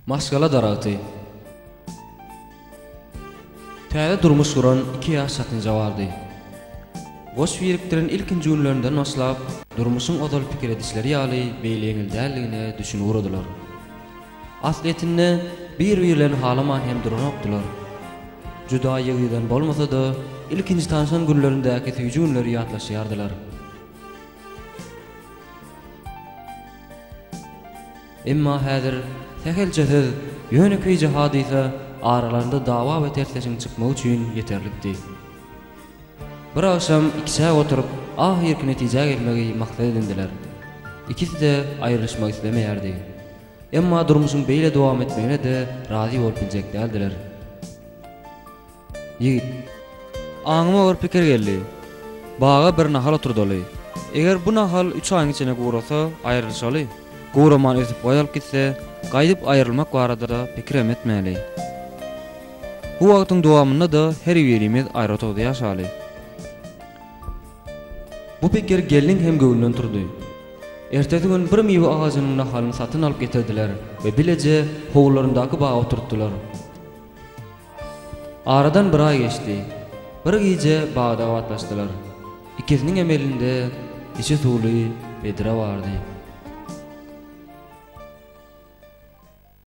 Maskala daragy. Täze durmuş guran 2 ýaş satynja bardy. Goş birikdiren ilkinji günlerinden başlap, durmuşyň ozal pikir edişleri ýaly beýleňil dälligine düşünip urdular. Asletinde bir-birlerini halaman hem duranokdular. Juda ýygydan bolmasa-da, ilkinji tanışan günlerindäki süýji günleri ýatlaşýardylar. Emma häzir tehelçesiz ýönekeýji hadisa aralarında dawa we tersleşiň çykmak üçin ýeterlikdi. Bir akşam ikisi oturup ahirki netije gelmegi maksat edindiler. İkisi de ayrılışmak istemeýärdi. Emma durmuşyň beýle dowam etmegine de razy bolup biljekdiler. Ýigit, aňyma bir pikir geldi. Baga bir nahal oturdaly. Eger bu nahal 3 aýyň içine gurasa aýrylşaly. Guraman ezip goýalyp gitse, gaýdyp aýrylmak barada da pikir etmeli. Bu wagtyň dowamynda da her birimiz aýra otogda ýaşaly. Bu pikir gelin hem göwünden turdy. Ertesi gün bir miwe ağacynyň nahalyny satyn alyp getirdiler we bilece howlaryndaky baga oturtdylar. Aradan bir ay geçti. Bir gece bagda watlaşdylar. İkisiniň emelinde içi suwly bedre bardy.